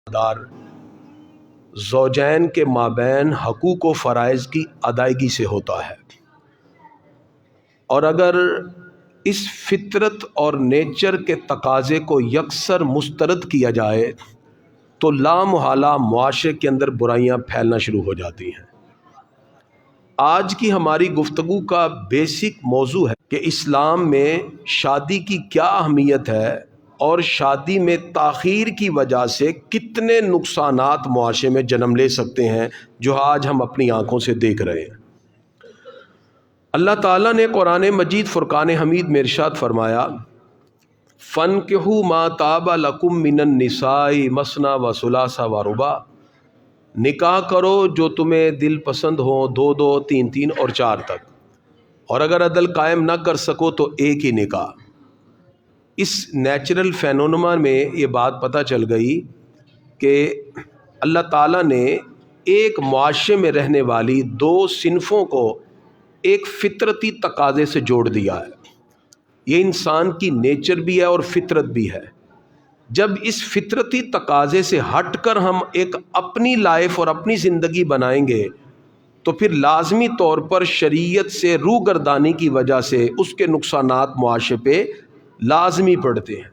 دار زوجین کے مابین حقوق و فرائض کی ادائیگی سے ہوتا ہے، اور اگر اس فطرت اور نیچر کے تقاضے کو یکسر مسترد کیا جائے تو لامحالہ معاشرے کے اندر برائیاں پھیلنا شروع ہو جاتی ہیں۔ آج کی ہماری گفتگو کا بیسک موضوع ہے کہ اسلام میں شادی کی کیا اہمیت ہے اور شادی میں تاخیر کی وجہ سے کتنے نقصانات معاشرے میں جنم لے سکتے ہیں، جو آج ہم اپنی آنکھوں سے دیکھ رہے ہیں۔ اللہ تعالیٰ نے قرآن مجید فرقان حمید میں ارشاد فرمایا، فَانكِحُوا مَا طَابَ لَكُم مِّنَ النِّسَاءِ مَثْنَىٰ وَثُلَاثَ وَرُبَاعَ، نکاح کرو جو تمہیں دل پسند ہو، دو دو، تین تین اور چار تک، اور اگر عدل قائم نہ کر سکو تو ایک ہی نکاح۔ اس نیچرل فینونما میں یہ بات پتہ چل گئی کہ اللہ تعالیٰ نے ایک معاشرے میں رہنے والی دو صنفوں کو ایک فطرتی تقاضے سے جوڑ دیا ہے۔ یہ انسان کی نیچر بھی ہے اور فطرت بھی ہے۔ جب اس فطرتی تقاضے سے ہٹ کر ہم ایک اپنی لائف اور اپنی زندگی بنائیں گے تو پھر لازمی طور پر شریعت سے روگردانی کی وجہ سے اس کے نقصانات معاشرے پہ لازمی پڑتے ہیں۔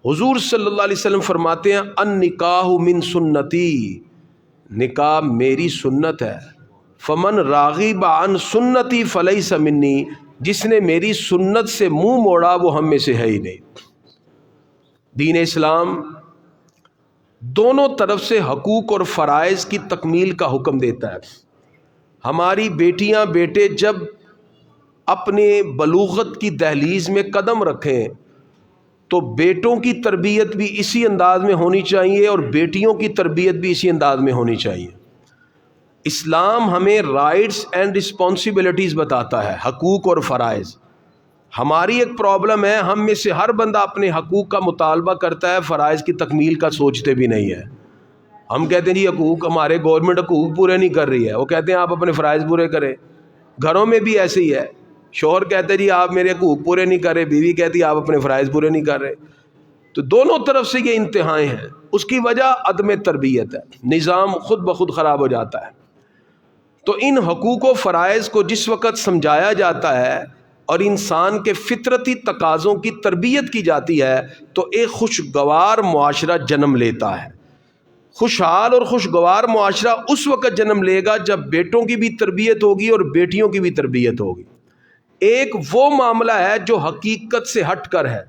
حضور صلی اللہ علیہ وسلم فرماتے ہیں، النکاح من سنتی، نکاح میری سنت ہے، فمن راغب عن سنتی فلیس منی، جس نے میری سنت سے منہ موڑا وہ ہم میں سے ہے ہی نہیں۔ دین اسلام دونوں طرف سے حقوق اور فرائض کی تکمیل کا حکم دیتا ہے۔ ہماری بیٹیاں بیٹے جب اپنے بلوغت کی دہلیز میں قدم رکھیں تو بیٹوں کی تربیت بھی اسی انداز میں ہونی چاہیے اور بیٹیوں کی تربیت بھی اسی انداز میں ہونی چاہیے۔ اسلام ہمیں رائٹس اینڈ رسپانسبلٹیز بتاتا ہے، حقوق اور فرائض۔ ہماری ایک پرابلم ہے، ہم میں سے ہر بندہ اپنے حقوق کا مطالبہ کرتا ہے، فرائض کی تکمیل کا سوچتے بھی نہیں ہے۔ ہم کہتے ہیں جی حقوق، ہمارے گورنمنٹ حقوق پورے نہیں کر رہی ہے، وہ کہتے ہیں آپ اپنے فرائض پورے کریں۔ گھروں میں بھی ایسے ہی ہے، شوہر کہتے ہیں جی آپ میرے حقوق پورے نہیں کر رہے، بیوی کہتی ہے آپ اپنے فرائض پورے نہیں کر رہے۔ تو دونوں طرف سے یہ انتہایں ہیں، اس کی وجہ عدم تربیت ہے، نظام خود بخود خراب ہو جاتا ہے۔ تو ان حقوق و فرائض کو جس وقت سمجھایا جاتا ہے اور انسان کے فطرتی تقاضوں کی تربیت کی جاتی ہے تو ایک خوشگوار معاشرہ جنم لیتا ہے۔ خوشحال اور خوشگوار معاشرہ اس وقت جنم لے گا جب بیٹوں کی بھی تربیت ہوگی اور بیٹیوں کی بھی تربیت ہوگی۔ ایک وہ معاملہ ہے جو حقیقت سے ہٹ کر ہے،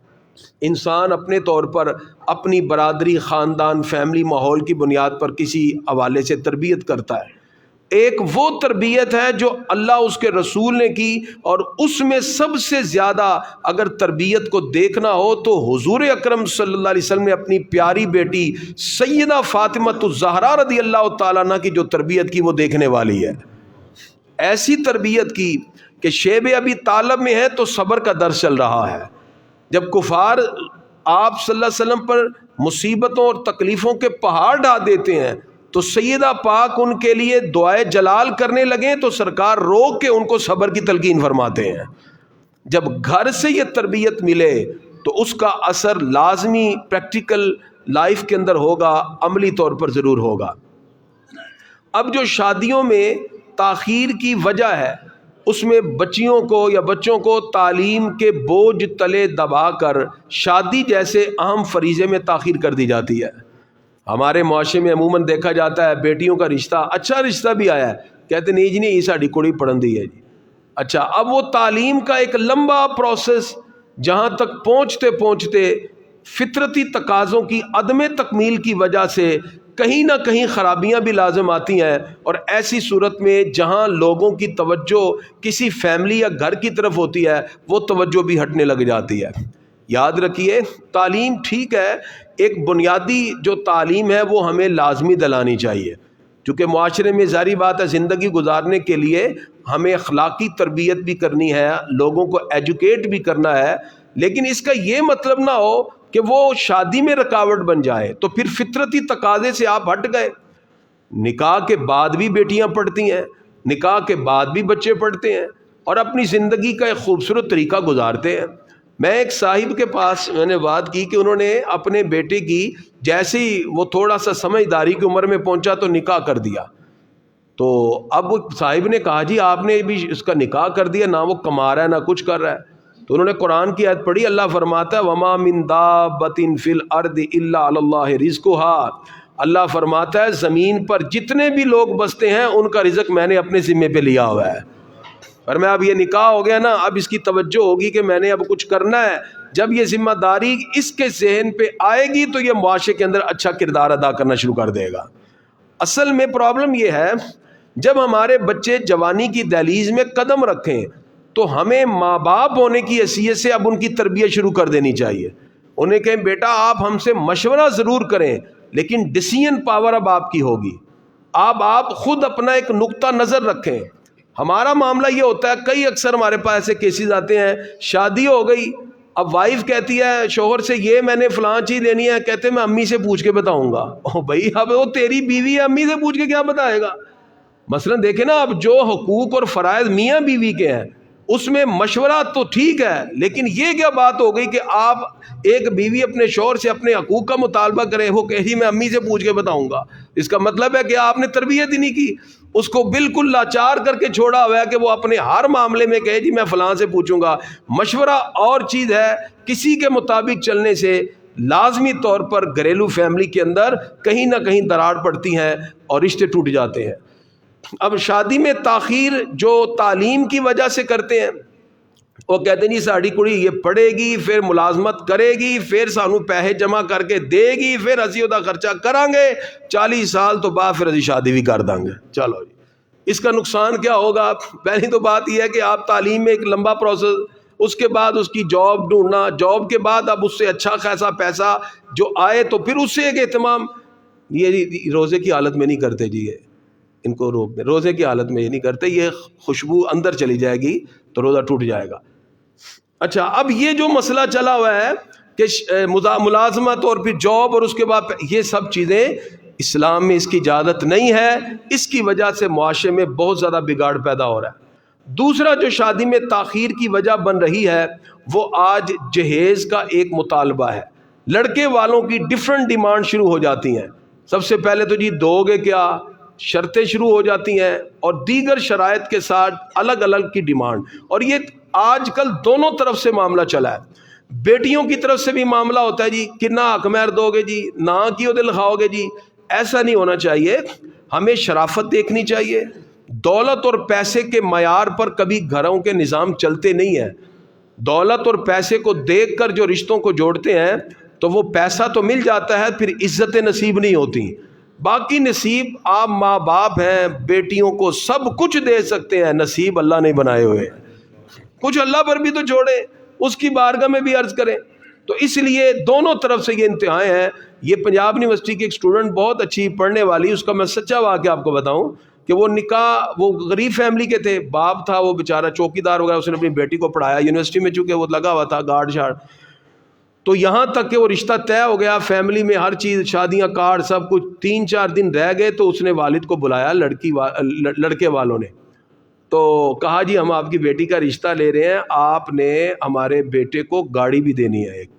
انسان اپنے طور پر اپنی برادری، خاندان، فیملی، ماحول کی بنیاد پر کسی حوالے سے تربیت کرتا ہے۔ ایک وہ تربیت ہے جو اللہ اس کے رسول نے کی، اور اس میں سب سے زیادہ اگر تربیت کو دیکھنا ہو تو حضور اکرم صلی اللہ علیہ وسلم نے اپنی پیاری بیٹی سیدہ فاطمۃ الزہرا رضی اللہ تعالیٰ عنہ کی جو تربیت کی وہ دیکھنے والی ہے۔ ایسی تربیت کی کہ شیب ابی طالب میں ہے تو صبر کا درس چل رہا ہے۔ جب کفار آپ صلی اللہ علیہ وسلم پر مصیبتوں اور تکلیفوں کے پہاڑ ڈھا دیتے ہیں تو سیدہ پاک ان کے لیے دعائے جلال کرنے لگیں تو سرکار روک کے ان کو صبر کی تلقین فرماتے ہیں۔ جب گھر سے یہ تربیت ملے تو اس کا اثر لازمی پریکٹیکل لائف کے اندر ہوگا، عملی طور پر ضرور ہوگا۔ اب جو شادیوں میں تاخیر کی وجہ ہے اس میں بچیوں کو یا بچوں کو تعلیم کے بوجھ تلے دبا کر شادی جیسے اہم فریضے میں تاخیر کر دی جاتی ہے۔ ہمارے معاشرے میں عموماً دیکھا جاتا ہے بیٹیوں کا رشتہ، اچھا رشتہ بھی آیا ہے، کہتے نہیں جی نہیں یہ ساڑی کڑی پڑھن دی ہے جی۔ اچھا، اب وہ تعلیم کا ایک لمبا پروسیس جہاں تک پہنچتے پہنچتے فطرتی تقاضوں کی عدم تکمیل کی وجہ سے کہیں نہ کہیں خرابیاں بھی لازم آتی ہیں، اور ایسی صورت میں جہاں لوگوں کی توجہ کسی فیملی یا گھر کی طرف ہوتی ہے وہ توجہ بھی ہٹنے لگ جاتی ہے۔ یاد رکھیے تعلیم ٹھیک ہے، ایک بنیادی جو تعلیم ہے وہ ہمیں لازمی دلانی چاہیے، کیونکہ معاشرے میں ظاہری بات ہے زندگی گزارنے کے لیے ہمیں اخلاقی تربیت بھی کرنی ہے، لوگوں کو ایجوکیٹ بھی کرنا ہے، لیکن اس کا یہ مطلب نہ ہو کہ وہ شادی میں رکاوٹ بن جائے۔ تو پھر فطرتی تقاضے سے آپ ہٹ گئے۔ نکاح کے بعد بھی بیٹیاں پڑھتی ہیں، نکاح کے بعد بھی بچے پڑھتے ہیں اور اپنی زندگی کا ایک خوبصورت طریقہ گزارتے ہیں۔ میں ایک صاحب کے پاس میں نے بات کی کہ انہوں نے اپنے بیٹے کی جیسے ہی وہ تھوڑا سا سمجھداری کی عمر میں پہنچا تو نکاح کر دیا. تو اب صاحب نے کہا جی آپ نے بھی اس کا نکاح کر دیا, نہ وہ کما رہا ہے نہ کچھ کر رہا ہے. تو انہوں نے قرآن کی آیت پڑھی, اللہ فرماتا ہے وما من دابۃ فی الارض الا علی اللہ رزقها. اللہ فرماتا ہے زمین پر جتنے بھی لوگ بستے ہیں ان کا رزق میں نے اپنے ذمے پہ لیا ہوا ہے. اور میں اب یہ نکاح ہو گیا نا, اب اس کی توجہ ہوگی کہ میں نے اب کچھ کرنا ہے. جب یہ ذمہ داری اس کے ذہن پہ آئے گی تو یہ معاشرے کے اندر اچھا کردار ادا کرنا شروع کر دے گا. اصل میں پرابلم یہ ہے جب ہمارے بچے جوانی کی دہلیز میں قدم رکھیں تو ہمیں ماں باپ ہونے کی حیثیت سے اب ان کی تربیت شروع کر دینی چاہیے. انہیں کہیں بیٹا آپ ہم سے مشورہ ضرور کریں لیکن ڈیسیژن پاور اب آپ کی ہوگی. آپ خود اپنا ایک نقطہ نظر رکھیں. ہمارا معاملہ یہ ہوتا ہے, کئی اکثر ہمارے پاس ایسے کیسز آتے ہیں, شادی ہو گئی, اب وائف کہتی ہے شوہر سے یہ میں نے فلاں چیز لینی ہے, کہتے میں امی سے پوچھ کے بتاؤں گا. او بھائی اب وہ تیری بیوی ہے, امی سے پوچھ کے کیا بتائے گا؟ مثلا دیکھیں نا, اب جو حقوق اور فرائض میاں بیوی کے ہیں اس میں مشورہ تو ٹھیک ہے, لیکن یہ کیا بات ہو گئی کہ آپ ایک بیوی اپنے شوہر سے اپنے حقوق کا مطالبہ کریں, وہ کہہ رہی میں امی سے پوچھ کے بتاؤں گا. اس کا مطلب ہے کہ آپ نے تربیت ہی نہیں کی, اس کو بالکل لاچار کر کے چھوڑا ہوا ہے کہ وہ اپنے ہر معاملے میں کہے جی میں فلاں سے پوچھوں گا. مشورہ اور چیز ہے, کسی کے مطابق چلنے سے لازمی طور پر گھریلو فیملی کے اندر کہیں نہ کہیں دراڑ پڑتی ہیں اور رشتے ٹوٹ جاتے ہیں. اب شادی میں تاخیر جو تعلیم کی وجہ سے کرتے ہیں, وہ کہتے ہیں جی ساڑی کڑی یہ پڑھے گی پھر ملازمت کرے گی پھر سانو پیسے جمع کر کے دے گی پھر اسی دا خرچہ کریں گے 40 سال تو بعد پھر اسی شادی بھی کر دیں گے. چلو جی, اس کا نقصان کیا ہوگا؟ پہلی تو بات یہ ہے کہ آپ تعلیم میں ایک لمبا پروسیس, اس کے بعد اس کی جاب ڈھونڈنا, جاب کے بعد اب اس سے اچھا خاصا پیسہ جو آئے تو پھر اس سے ایک اہتمام. یہ روزے کی حالت میں نہیں کرتے جی, ان کو روزے کی حالت میں یہ نہیں کرتے, یہ خوشبو اندر چلی جائے گی تو روزہ ٹوٹ جائے گا. اچھا, اب یہ جو مسئلہ چلا ہوا ہے کہ ملازمت اور پھر جاب اور اس کے بعد یہ سب چیزیں اسلام میں اس کی اجازت نہیں ہے. اس کی وجہ سے معاشرے میں بہت زیادہ بگاڑ پیدا ہو رہا ہے. دوسرا جو شادی میں تاخیر کی وجہ بن رہی ہے وہ آج جہیز کا ایک مطالبہ ہے. لڑکے والوں کی ڈیفرنٹ ڈیمانڈ شروع ہو جاتی ہیں. سب سے پہلے تو جی دو گے کیا, شرطیں شروع ہو جاتی ہیں, اور دیگر شرائط کے ساتھ الگ الگ کی ڈیمانڈ. اور یہ آج کل دونوں طرف سے معاملہ چلا ہے. بیٹیوں کی طرف سے بھی معاملہ ہوتا ہے جی کتنا حق مہر دو گے جی, نہ کیوں دل کھاؤ گے جی. ایسا نہیں ہونا چاہیے, ہمیں شرافت دیکھنی چاہیے. دولت اور پیسے کے معیار پر کبھی گھروں کے نظام چلتے نہیں ہیں. دولت اور پیسے کو دیکھ کر جو رشتوں کو جوڑتے ہیں تو وہ پیسہ تو مل جاتا ہے, پھر عزت نصیب نہیں ہوتی. باقی نصیب آپ ماں باپ ہیں, بیٹیوں کو سب کچھ دے سکتے ہیں, نصیب اللہ نے بنائے ہوئے. کچھ اللہ پر بھی تو چھوڑیں, اس کی بارگاہ میں بھی عرض کریں. تو اس لیے دونوں طرف سے یہ انتہایں ہیں. یہ پنجاب یونیورسٹی کی ایک اسٹوڈنٹ بہت اچھی پڑھنے والی, اس کا میں سچا واقعہ آپ کو بتاؤں کہ وہ نکاح, وہ غریب فیملی کے تھے, باپ تھا وہ بیچارہ چوکیدار وغیرہ, اس نے اپنی بیٹی کو پڑھایا یونیورسٹی میں, چونکہ وہ لگا ہوا تھا گارڈ شارڈ. تو یہاں تک کہ وہ رشتہ طے ہو گیا, فیملی میں ہر چیز, شادیاں, کارڈ, سب کچھ. 3-4 دن رہ گئے تو اس نے والد کو بلایا, لڑکے والوں نے, تو کہا جی ہم آپ کی بیٹی کا رشتہ لے رہے ہیں, آپ نے ہمارے بیٹے کو گاڑی بھی دینی ہے ایک,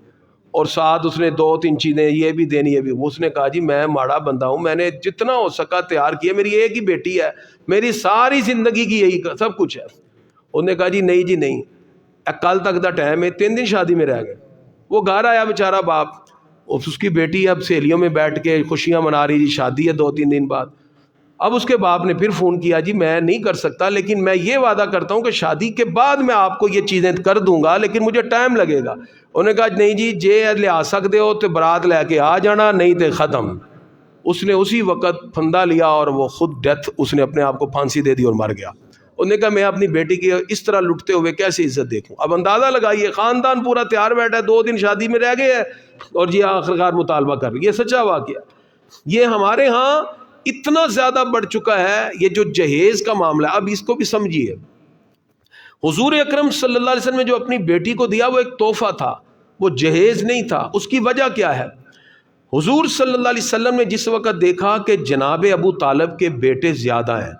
اور ساتھ اس نے 2-3 چیزیں یہ بھی دینی ہے بھی. اس نے کہا جی میں ماڑا بندہ ہوں, میں نے جتنا ہو سکا تیار کیا, میری ایک ہی بیٹی ہے, میری ساری زندگی کی یہی سب کچھ ہے. انہوں نے کہا جی نہیں جی نہیں, کل تک دا ٹائم ہے. 3 دن شادی میں رہ گئے. وہ گھر آیا بیچارہ باپ, اس کی بیٹی اب سہیلیوں میں بیٹھ کے خوشیاں منا رہی, جی شادی ہے 2-3 دن بعد. اب اس کے باپ نے پھر فون کیا, جی میں نہیں کر سکتا, لیکن میں یہ وعدہ کرتا ہوں کہ شادی کے بعد میں آپ کو یہ چیزیں کر دوں گا, لیکن مجھے ٹائم لگے گا. انہوں نے کہا نہیں جی جے لے آ سکتے ہو تو برات لے کے آ جانا, نہیں تو ختم. اس نے اسی وقت پھندا لیا اور وہ خود ڈیتھ, اس نے اپنے آپ کو پھانسی دے دی اور مر گیا. انہوں نے کہا میں اپنی بیٹی کی اس طرح لٹتے ہوئے کیسے عزت دیکھوں. اب اندازہ لگائیے, خاندان پورا تیار بیٹھا ہے, 2 دن شادی میں رہ گئے ہیں اور جی آخرکار مطالبہ کر رہی. یہ سچا واقعہ. یہ ہمارے ہاں اتنا زیادہ بڑھ چکا ہے یہ جو جہیز کا معاملہ. اب اس کو بھی سمجھیے, حضور اکرم صلی اللہ علیہ وسلم نے جو اپنی بیٹی کو دیا وہ ایک تحفہ تھا, وہ جہیز نہیں تھا. اس کی وجہ کیا ہے؟ حضور صلی اللہ علیہ وسلم نے جس وقت دیکھا کہ جناب ابو طالب کے بیٹے زیادہ ہیں,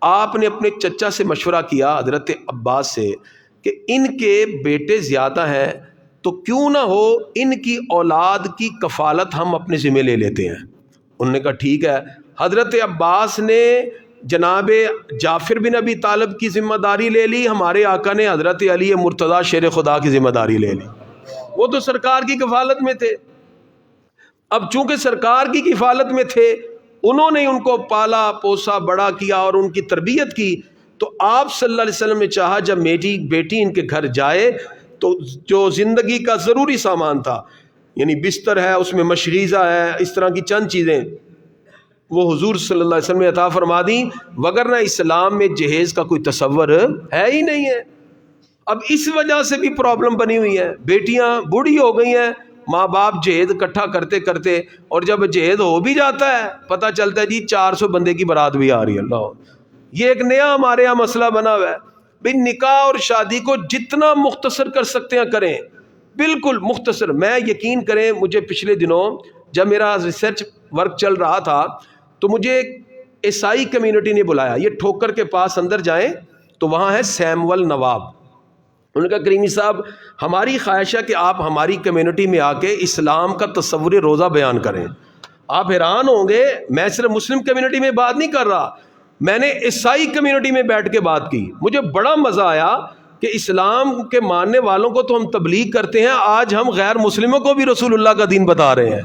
آپ نے اپنے چچا سے مشورہ کیا حضرت عباس سے کہ ان کے بیٹے زیادہ ہیں, تو کیوں نہ ہو ان کی اولاد کی کفالت ہم اپنے ذمہ لے لیتے ہیں. انہوں نے کہا ٹھیک ہے. حضرت عباس نے جناب جعفر بن ابی طالب کی ذمہ داری لے لی, ہمارے آقا نے حضرت علی مرتضیٰ شیر خدا کی ذمہ داری لے لی. وہ تو سرکار کی کفالت میں تھے. اب چونکہ سرکار کی کفالت میں تھے, انہوں نے ان کو پالا پوسا بڑا کیا اور ان کی تربیت کی, تو آپ صلی اللہ علیہ وسلم نے چاہا جب میری بیٹی ان کے گھر جائے تو جو زندگی کا ضروری سامان تھا, یعنی بستر ہے, اس میں مشغیزہ ہے, اس طرح کی چند چیزیں وہ حضور صلی اللہ علیہ وسلم نے عطا فرما دیں, وگرنہ اسلام میں جہیز کا کوئی تصور ہے ہی نہیں ہے. اب اس وجہ سے بھی پرابلم بنی ہوئی ہے, بیٹیاں بوڑھی ہو گئی ہیں, ماں باپ جہیز اکٹھا کرتے کرتے, اور جب جہیز ہو بھی جاتا ہے پتہ چلتا ہے جی 400 بندے کی بارات بھی آ رہی ہے. اللہ, یہ ایک نیا ہمارے یہاں مسئلہ بنا ہوا ہے. بھئی نکاح اور شادی کو جتنا مختصر کر سکتے ہیں کریں, بالکل مختصر. میں یقین کریں, مجھے پچھلے دنوں جب میرا ریسرچ ورک چل رہا تھا تو مجھے عیسائی کمیونٹی نے بلایا, یہ ٹھوکر کے پاس اندر جائیں تو وہاں ہے سیمول نواب. انہوں نے کہا کریمی صاحب ہماری خواہش ہے کہ آپ ہماری کمیونٹی میں آ کے اسلام کا تصور روزہ بیان کریں. آپ حیران ہوں گے, میں صرف مسلم کمیونٹی میں بات نہیں کر رہا, میں نے عیسائی کمیونٹی میں بیٹھ کے بات کی. مجھے بڑا مزہ آیا کہ اسلام کے ماننے والوں کو تو ہم تبلیغ کرتے ہیں, آج ہم غیر مسلموں کو بھی رسول اللہ کا دین بتا رہے ہیں.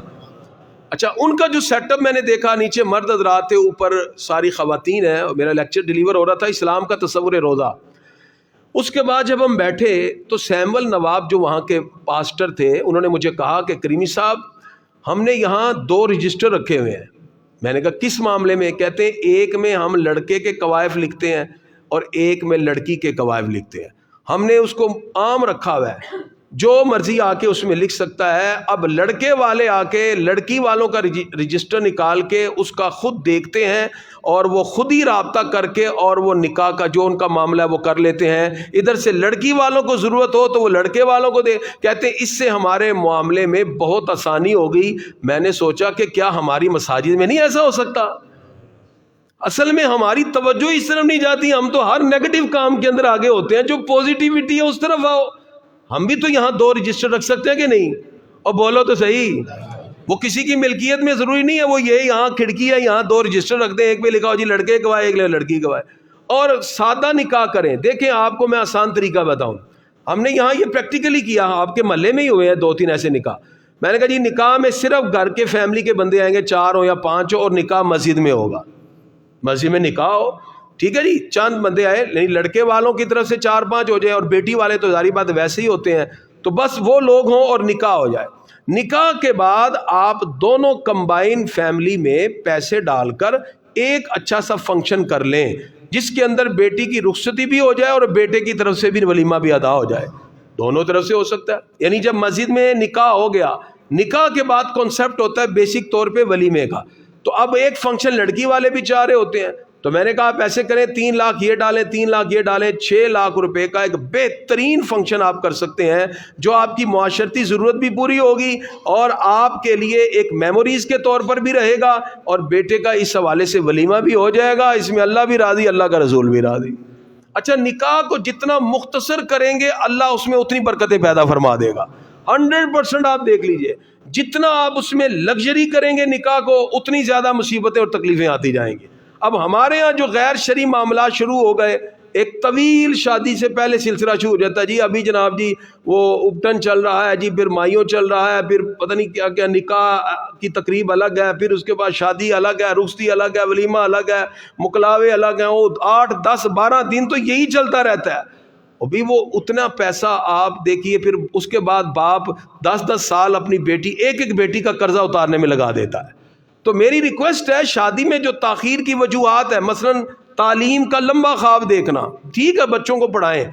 اچھا, ان کا جو سیٹ اپ میں نے دیکھا, نیچے مرد حضرات تھے, اوپر ساری خواتین ہیں, میرا لیکچر ڈیلیور ہو رہا تھا اسلام کا تصور روزہ. اس کے بعد جب ہم بیٹھے تو سیمول نواب جو وہاں کے پاسٹر تھے, انہوں نے مجھے کہا کہ کریمی صاحب ہم نے یہاں 2 رجسٹر رکھے ہوئے ہیں. میں نے کہا کس معاملے میں؟ کہتے ہیں ایک میں ہم لڑکے کے قوائف لکھتے ہیں اور ایک میں لڑکی کے قوائف لکھتے ہیں. ہم نے اس کو عام رکھا ہوا ہے, جو مرضی آ کے اس میں لکھ سکتا ہے. اب لڑکے والے آ کے لڑکی والوں کا رجسٹر نکال کے اس کا خود دیکھتے ہیں اور وہ خود ہی رابطہ کر کے اور وہ نکاح کا جو ان کا معاملہ ہے وہ کر لیتے ہیں. ادھر سے لڑکی والوں کو ضرورت ہو تو وہ لڑکے والوں کو دے. کہتے ہیں اس سے ہمارے معاملے میں بہت آسانی ہو گئی. میں نے سوچا کہ کیا ہماری مساجد میں نہیں ایسا ہو سکتا؟ اصل میں ہماری توجہ اس طرف نہیں جاتی, ہم تو ہر نیگیٹو کام کے اندر آگے ہوتے ہیں. جو پوزیٹیوٹی ہے اس طرف آؤ. ہم بھی تو یہاں 2 رجسٹر رکھ سکتے ہیں کہ نہیں؟ اور بولو تو صحیح, وہ کسی کی ملکیت میں ضروری نہیں ہے. وہ یہ یہاں کھڑکی ہے, یہاں 2 رجسٹر رکھ دیں, ایک پہ لکھا ہو جی لڑکے گواہ, ایک لڑکی گواہ, اور سادہ نکاح کریں. دیکھیں آپ کو میں آسان طریقہ بتاؤں, ہم نے یہاں یہ پریکٹیکلی کیا, آپ کے محلے میں ہی ہوئے ہیں 2-3 ایسے نکاح. میں نے کہا جی نکاح میں صرف گھر کے فیملی کے بندے آئیں گے, 4 ہو یا 5 ہو, اور نکاح مسجد میں ہوگا. مسجد میں نکاح ہو, ٹھیک ہے جی, چند بندے آئے, لڑکے والوں کی طرف سے 4-5 ہو جائے, اور بیٹی والے تو ظاہری بات ویسے ہی ہوتے ہیں, تو بس وہ لوگ ہوں اور نکاح ہو جائے. نکاح کے بعد آپ دونوں کمبائن فیملی میں پیسے ڈال کر ایک اچھا سا فنکشن کر لیں, جس کے اندر بیٹی کی رخصتی بھی ہو جائے اور بیٹے کی طرف سے بھی ولیمہ بھی ادا ہو جائے. دونوں طرف سے ہو سکتا ہے. یعنی جب مسجد میں نکاح ہو گیا, نکاح کے بعد کانسیپٹ ہوتا ہے بیسک طور پہ ولیمے کا. تو اب ایک فنکشن لڑکی والے بھی چاہ رہے ہوتے ہیں, تو میں نے کہا آپ ایسے کریں 3 لاکھ یہ ڈالیں, 3 لاکھ یہ ڈالیں, 6 لاکھ روپے کا ایک بہترین فنکشن آپ کر سکتے ہیں, جو آپ کی معاشرتی ضرورت بھی پوری ہوگی اور آپ کے لیے ایک میموریز کے طور پر بھی رہے گا, اور بیٹے کا اس حوالے سے ولیمہ بھی ہو جائے گا. اس میں اللہ بھی راضی, اللہ کا رسول بھی راضی. اچھا, نکاح کو جتنا مختصر کریں گے اللہ اس میں اتنی برکتیں پیدا فرما دے گا. 100% آپ دیکھ لیجئے, جتنا آپ اس میں لگژری کریں گے نکاح کو, اتنی زیادہ مصیبتیں اور تکلیفیں آتی جائیں گی. اب ہمارے ہاں جو غیر شرعی معاملات شروع ہو گئے, ایک طویل شادی سے پہلے سلسلہ شروع ہو جاتا ہے, جی ابھی جناب جی وہ اپٹن چل رہا ہے, جی پھر مائیوں چل رہا ہے, پھر پتہ نہیں کیا کیا, نکاح کی تقریب الگ ہے, پھر اس کے بعد شادی الگ ہے, رخصتی الگ ہے, ولیمہ الگ ہے, مکلاوے الگ ہیں, وہ 8 10 12 دن تو یہی چلتا رہتا ہے. ابھی وہ اتنا پیسہ آپ دیکھیے, پھر اس کے بعد باپ 10 سال اپنی بیٹی, ایک بیٹی کا قرضہ اتارنے میں لگا دیتا ہے. تو میری ریکویسٹ ہے, شادی میں جو تاخیر کی وجوہات ہے, مثلا تعلیم کا لمبا خواب دیکھنا, ٹھیک ہے بچوں کو پڑھائیں,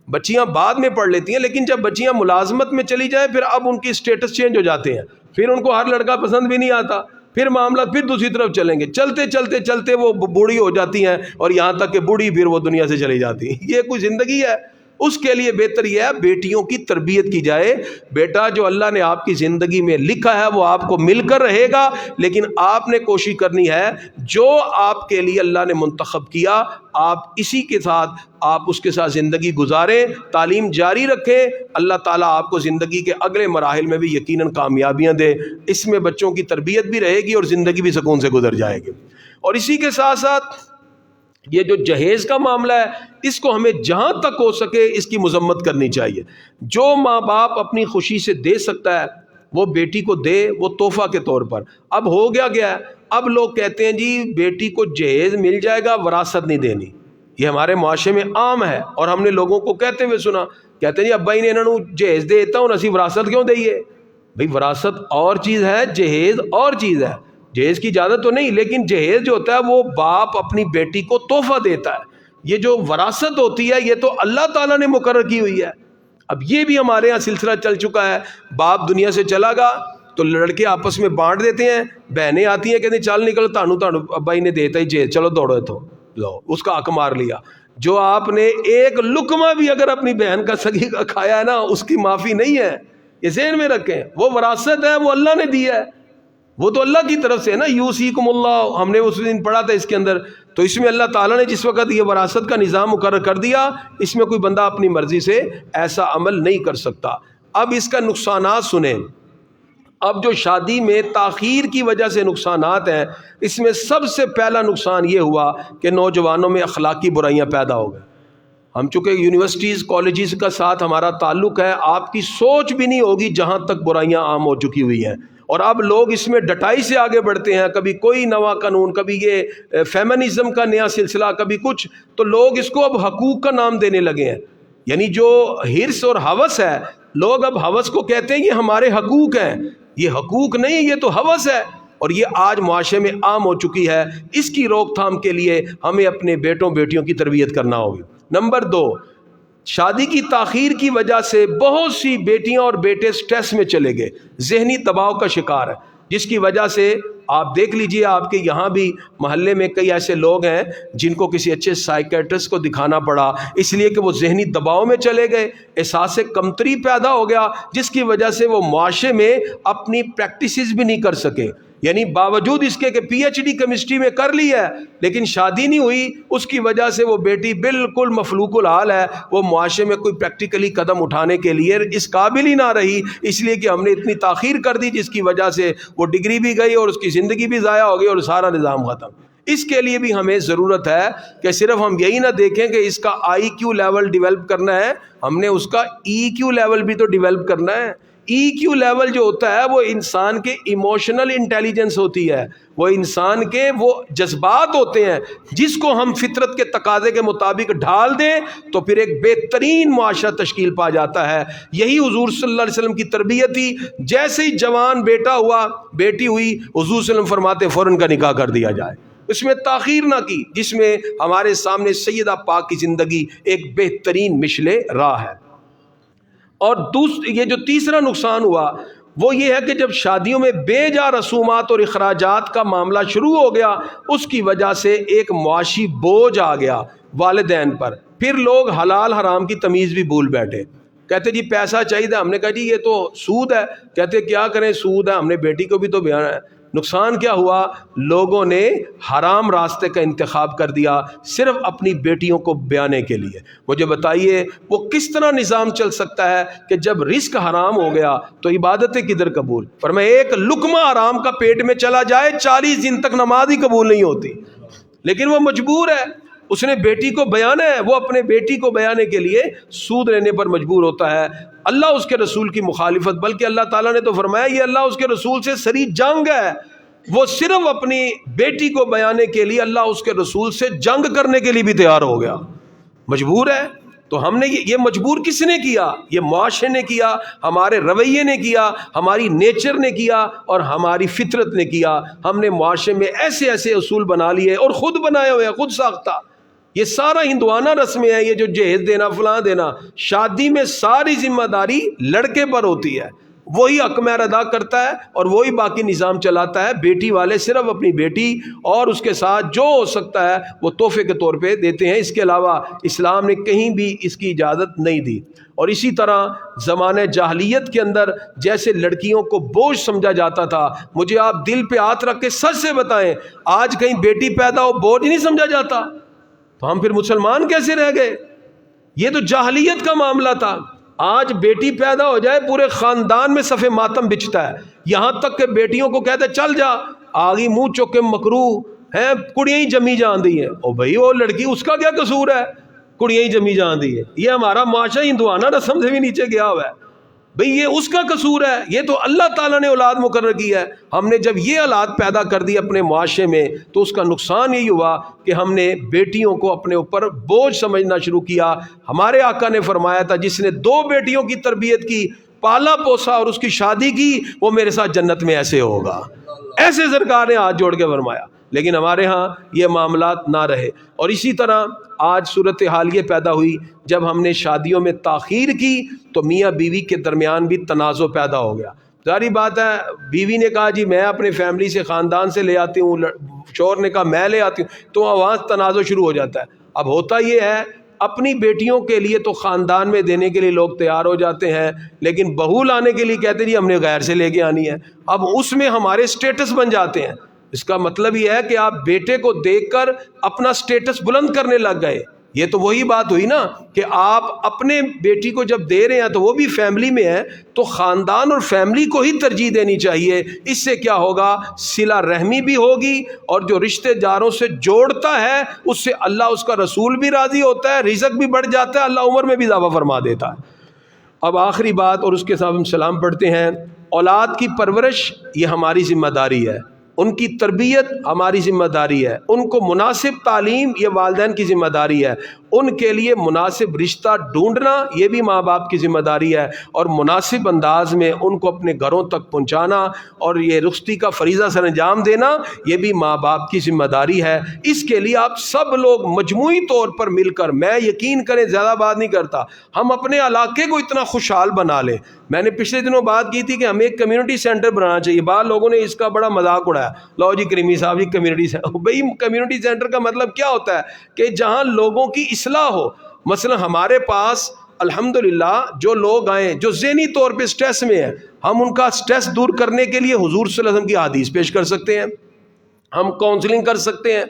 بچیاں بعد میں پڑھ لیتی ہیں, لیکن جب بچیاں ملازمت میں چلی جائیں پھر اب ان کی سٹیٹس چینج ہو جاتے ہیں, پھر ان کو ہر لڑکا پسند بھی نہیں آتا, پھر معاملہ پھر دوسری طرف چلیں گے, چلتے چلتے چلتے وہ بوڑھی ہو جاتی ہیں, اور یہاں تک کہ بوڑھی پھر وہ دنیا سے چلی جاتی ہیں. یہ کوئی زندگی ہے؟ اس کے لیے بہتر یہ ہے بیٹیوں کی تربیت کی جائے. بیٹا جو اللہ نے آپ کی زندگی میں لکھا ہے وہ آپ کو مل کر رہے گا، لیکن آپ نے کوشش کرنی ہے جو آپ کے لیے اللہ نے منتخب کیا آپ اسی کے ساتھ آپ اس کے ساتھ زندگی گزاریں، تعلیم جاری رکھیں. اللہ تعالیٰ آپ کو زندگی کے اگلے مراحل میں بھی یقیناً کامیابیاں دے. اس میں بچوں کی تربیت بھی رہے گی اور زندگی بھی سکون سے گزر جائے گی. اور اسی کے ساتھ ساتھ یہ جو جہیز کا معاملہ ہے اس کو ہمیں جہاں تک ہو سکے اس کی مذمت کرنی چاہیے. جو ماں باپ اپنی خوشی سے دے سکتا ہے وہ بیٹی کو دے، وہ تحفہ کے طور پر. اب ہو گیا اب لوگ کہتے ہیں جی بیٹی کو جہیز مل جائے گا، وراثت نہیں دینی. یہ ہمارے معاشرے میں عام ہے اور ہم نے لوگوں کو کہتے ہوئے سنا، کہتے ہیں جی ابا ہی نے انہوں جہیز دے دیتا ہوں اسی وراثت کیوں دئیے. بھئی وراثت اور چیز ہے، جہیز اور چیز ہے. جہیز کی اجازت تو نہیں، لیکن جہیز جو ہوتا ہے وہ باپ اپنی بیٹی کو تحفہ دیتا ہے. یہ جو وراثت ہوتی ہے یہ تو اللہ تعالیٰ نے مقرر کی ہوئی ہے. اب یہ بھی ہمارے یہاں سلسلہ چل چکا ہے، باپ دنیا سے چلا گا تو لڑکے آپس میں بانٹ دیتے ہیں، بہنیں آتی ہیں کہتے ہیں چل نکل تانو ابا ہی نے دیتا ہی جہیز، چلو دوڑو تو لو، اس کا حق مار لیا. جو آپ نے ایک لقمہ بھی اگر اپنی بہن کا سگی کا کھایا ہے نا اس کی معافی نہیں ہے. یہ ذہن میں رکھیں، وہ وراثت ہے، وہ اللہ نے دی ہے، وہ تو اللہ کی طرف سے ہے نا. یوصیکم اللہ ہم نے اس دن پڑھا تھا اس کے اندر. تو اس میں اللہ تعالیٰ نے جس وقت یہ وراثت کا نظام مقرر کر دیا اس میں کوئی بندہ اپنی مرضی سے ایسا عمل نہیں کر سکتا. اب اس کا نقصانات سنیں. اب جو شادی میں تاخیر کی وجہ سے نقصانات ہیں اس میں سب سے پہلا نقصان یہ ہوا کہ نوجوانوں میں اخلاقی برائیاں پیدا ہو گئیں. ہم چونکہ یونیورسٹیز کالجز کا ساتھ ہمارا تعلق ہے، آپ کی سوچ بھی نہیں ہوگی جہاں تک برائیاں عام ہو چکی ہوئی ہیں. اور اب لوگ اس میں ڈٹائی سے آگے بڑھتے ہیں، کبھی کوئی نوا قانون، کبھی یہ فیمنزم کا نیا سلسلہ، کبھی کچھ، تو لوگ اس کو اب حقوق کا نام دینے لگے ہیں. یعنی جو ہرس اور ہوس ہے، لوگ اب ہوس کو کہتے ہیں یہ ہمارے حقوق ہیں. یہ حقوق نہیں، یہ تو ہوس ہے، اور یہ آج معاشرے میں عام ہو چکی ہے. اس کی روک تھام کے لیے ہمیں اپنے بیٹوں بیٹیوں کی تربیت کرنا ہوگی. نمبر 2، شادی کی تاخیر کی وجہ سے بہت سی بیٹیاں اور بیٹے سٹریس میں چلے گئے، ذہنی دباؤ کا شکار ہے، جس کی وجہ سے آپ دیکھ لیجئے آپ کے یہاں بھی محلے میں کئی ایسے لوگ ہیں جن کو کسی اچھے سائیکیٹرسٹ کو دکھانا پڑا اس لیے کہ وہ ذہنی دباؤ میں چلے گئے، احساس کمتری پیدا ہو گیا، جس کی وجہ سے وہ معاشرے میں اپنی پریکٹسز بھی نہیں کر سکے. یعنی باوجود اس کے کہ پی ایچ ڈی کیمسٹری میں کر لی ہے لیکن شادی نہیں ہوئی، اس کی وجہ سے وہ بیٹی بالکل مفلوق الحال ہے، وہ معاشرے میں کوئی پریکٹیکلی قدم اٹھانے کے لیے اس قابل ہی نہ رہی، اس لیے کہ ہم نے اتنی تاخیر کر دی جس کی وجہ سے وہ ڈگری بھی گئی اور اس کی زندگی بھی ضائع ہو گئی اور سارا نظام ختم. اس کے لیے بھی ہمیں ضرورت ہے کہ صرف ہم یہی نہ دیکھیں کہ اس کا آئی کیو لیول ڈیولپ کرنا ہے، ہم نے اس کا ای کیو لیول بھی تو ڈیولپ کرنا ہے. ای کیو لیول جو ہوتا ہے وہ انسان کے ایموشنل انٹیلیجنس ہوتی ہے، وہ انسان کے وہ جذبات ہوتے ہیں جس کو ہم فطرت کے تقاضے کے مطابق ڈھال دیں تو پھر ایک بہترین معاشرہ تشکیل پا جاتا ہے. یہی حضور صلی اللہ علیہ وسلم کی تربیت تھی. جیسے ہی جوان بیٹا ہوا بیٹی ہوئی حضور صلی اللہ علیہ وسلم فرماتے فوراً کا نکاح کر دیا جائے، اس میں تاخیر نہ کی، جس میں ہمارے سامنے سیدہ پاک کی زندگی ایک بہترین مشل راہ ہے. اور یہ جو تیسرا نقصان ہوا وہ یہ ہے کہ جب شادیوں میں بے جا رسومات اور اخراجات کا معاملہ شروع ہو گیا اس کی وجہ سے ایک معاشی بوجھ آ گیا والدین پر. پھر لوگ حلال حرام کی تمیز بھی بھول بیٹھے، کہتے جی پیسہ چاہیے. ہم نے کہا جی یہ تو سود ہے، کہتے کیا کریں سود ہے، ہم نے بیٹی کو بھی تو بیان ہے. نقصان کیا ہوا؟ لوگوں نے حرام راستے کا انتخاب کر دیا صرف اپنی بیٹیوں کو بیانے کے لیے. مجھے بتائیے وہ کس طرح نظام چل سکتا ہے کہ جب رزق حرام ہو گیا تو عبادتیں کدھر قبول؟ فرمایا ایک لقمہ حرام کا پیٹ میں چلا جائے 40 دن تک نماز ہی قبول نہیں ہوتی، لیکن وہ مجبور ہے، اس نے بیٹی کو بیانا ہے، وہ اپنے بیٹی کو بیانے کے لیے سود لینے پر مجبور ہوتا ہے. اللہ اس کے رسول کی مخالفت، بلکہ اللہ تعالیٰ نے تو فرمایا یہ اللہ اس کے رسول سے سری جنگ ہے. وہ صرف اپنی بیٹی کو بیانے کے لیے اللہ اس کے رسول سے جنگ کرنے کے لیے بھی تیار ہو گیا، مجبور ہے. تو ہم نے یہ مجبور کس نے کیا؟ یہ معاشرے نے کیا، ہمارے رویے نے کیا، ہماری نیچر نے کیا اور ہماری فطرت نے کیا. ہم نے معاشرے میں ایسے ایسے اصول بنا لیے اور خود بنائے ہوئے ہیں، خود ساختہ. یہ سارا ہندوانہ رسمیں ہیں، یہ جو جہیز دینا فلاں دینا، شادی میں ساری ذمہ داری لڑکے پر ہوتی ہے. وہی حق مہر ادا کرتا ہے اور وہی باقی نظام چلاتا ہے. بیٹی والے صرف اپنی بیٹی اور اس کے ساتھ جو ہو سکتا ہے وہ تحفے کے طور پہ دیتے ہیں. اس کے علاوہ اسلام نے کہیں بھی اس کی اجازت نہیں دی. اور اسی طرح زمانہ جاہلیت کے اندر جیسے لڑکیوں کو بوجھ سمجھا جاتا تھا، مجھے آپ دل پہ ہاتھ رکھ کے سچ سے بتائیں آج کہیں بیٹی پیدا ہو بوجھ نہیں سمجھا جاتا؟ تو ہم پھر مسلمان کیسے رہ گئے؟ یہ تو جاہلیت کا معاملہ تھا. آج بیٹی پیدا ہو جائے پورے خاندان میں صف ماتم بچتا ہے، یہاں تک کہ بیٹیوں کو کہتے چل جا آگی منہ چوک کے مکروہ ہیں، کڑیاں ہی جمی جان دی ہیں. او بھائی وہ لڑکی اس کا کیا قصور ہے؟ کڑیاں ہی جمی جان دی ہے. یہ ہمارا معاشرہ ہندوانہ رسم سے بھی نیچے گیا ہوا ہے. بھئی یہ اس کا قصور ہے، یہ تو اللہ تعالیٰ نے اولاد مقرر کی ہے. ہم نے جب یہ اولاد پیدا کر دی اپنے معاشرے میں تو اس کا نقصان یہی ہوا کہ ہم نے بیٹیوں کو اپنے اوپر بوجھ سمجھنا شروع کیا. ہمارے آقا نے فرمایا تھا جس نے 2 بیٹیوں کی تربیت کی، پالا پوسا اور اس کی شادی کی، وہ میرے ساتھ جنت میں ایسے ہوگا. ایسے سرکار نے ہاتھ جوڑ کے فرمایا. لیکن ہمارے ہاں یہ معاملات نہ رہے. اور اسی طرح آج صورتحال یہ پیدا ہوئی جب ہم نے شادیوں میں تاخیر کی تو میاں بیوی کے درمیان بھی تنازع پیدا ہو گیا. ظاہری بات ہے بیوی نے کہا جی میں اپنے فیملی سے خاندان سے لے آتی ہوں، شوہر نے کہا میں لے آتی ہوں، تو وہاں تنازع شروع ہو جاتا ہے. اب ہوتا یہ ہے اپنی بیٹیوں کے لیے تو خاندان میں دینے کے لیے لوگ تیار ہو جاتے ہیں، لیکن بہو لانے کے لیے کہتے ہیں جی ہم نے غیر سے لے کے آنی ہے. اب اس میں ہمارے سٹیٹس بن جاتے ہیں. اس کا مطلب یہ ہے کہ آپ بیٹے کو دیکھ کر اپنا سٹیٹس بلند کرنے لگ گئے. یہ تو وہی بات ہوئی نا کہ آپ اپنے بیٹی کو جب دے رہے ہیں تو وہ بھی فیملی میں ہے تو خاندان اور فیملی کو ہی ترجیح دینی چاہیے. اس سے کیا ہوگا؟ صلہ رحمی بھی ہوگی اور جو رشتہ داروں سے جوڑتا ہے اس سے اللہ اس کا رسول بھی راضی ہوتا ہے، رزق بھی بڑھ جاتا ہے، اللہ عمر میں بھی اضافہ فرما دیتا ہے. اب آخری بات اور اس کے ساتھ ہم سلام پڑھتے ہیں. اولاد کی پرورش یہ ہماری ذمہ داری ہے، ان کی تربیت ہماری ذمہ داری ہے، ان کو مناسب تعلیم یہ والدین کی ذمہ داری ہے، ان کے لیے مناسب رشتہ ڈھونڈنا یہ بھی ماں باپ کی ذمہ داری ہے، اور مناسب انداز میں ان کو اپنے گھروں تک پہنچانا اور یہ رخصتی کا فریضہ سر انجام دینا یہ بھی ماں باپ کی ذمہ داری ہے. اس کے لیے آپ سب لوگ مجموعی طور پر مل کر، میں یقین کریں زیادہ بات نہیں کرتا، ہم اپنے علاقے کو اتنا خوشحال بنا لیں. میں نے پچھلے دنوں بات کی تھی کہ ہمیں ایک کمیونٹی سینٹر بنانا چاہیے. بعض لوگوں نے اس کا بڑا مذاق اڑایا، لو جی کریمی صاحب جی کمیونٹی سینٹر. بھائی کمیونٹی سینٹر کا مطلب کیا ہوتا ہے کہ جہاں لوگوں کی اصلاح ہو. مثلا ہمارے پاس الحمدللہ جو لوگ آئیں جو ذہنی طور پہ سٹریس میں ہیں، ہم ان کا سٹریس دور کرنے کے لیے حضور صلی اللہ علیہ وسلم کی حدیث پیش کر سکتے ہیں، ہم کاؤنسلنگ کر سکتے ہیں.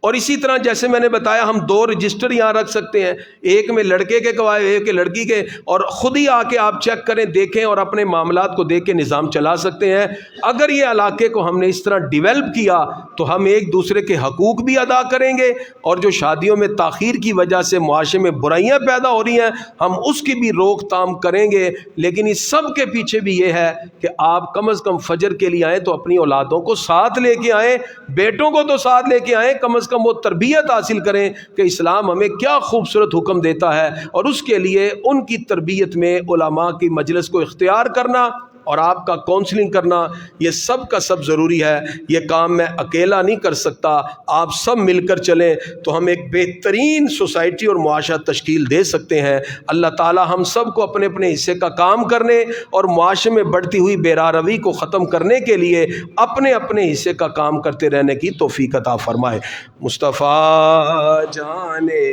اور اسی طرح جیسے میں نے بتایا ہم 2 رجسٹر یہاں رکھ سکتے ہیں، ایک میں لڑکے کے گواہ ایک کے لڑکی کے، اور خود ہی آ کے آپ چیک کریں دیکھیں اور اپنے معاملات کو دیکھ کے نظام چلا سکتے ہیں. اگر یہ علاقے کو ہم نے اس طرح ڈیولپ کیا تو ہم ایک دوسرے کے حقوق بھی ادا کریں گے، اور جو شادیوں میں تاخیر کی وجہ سے معاشرے میں برائیاں پیدا ہو رہی ہیں ہم اس کی بھی روک تھام کریں گے. لیکن اس سب کے پیچھے بھی یہ ہے کہ آپ کم از کم فجر کے لیے آئیں تو اپنی اولادوں کو ساتھ لے کے آئیں، بیٹوں کو تو ساتھ لے کے آئیں، کم از کم وہ تربیت حاصل کریں کہ اسلام ہمیں کیا خوبصورت حکم دیتا ہے. اور اس کے لیے ان کی تربیت میں علماء کی مجلس کو اختیار کرنا اور آپ کا کاؤنسلنگ کرنا یہ سب کا سب ضروری ہے. یہ کام میں اکیلا نہیں کر سکتا، آپ سب مل کر چلیں تو ہم ایک بہترین سوسائٹی اور معاشرہ تشکیل دے سکتے ہیں. اللہ تعالی ہم سب کو اپنے اپنے حصے کا کام کرنے اور معاشرے میں بڑھتی ہوئی بے راروی کو ختم کرنے کے لیے اپنے اپنے حصے کا کام کرتے رہنے کی توفیق عطا فرمائے. مصطفیٰ جانے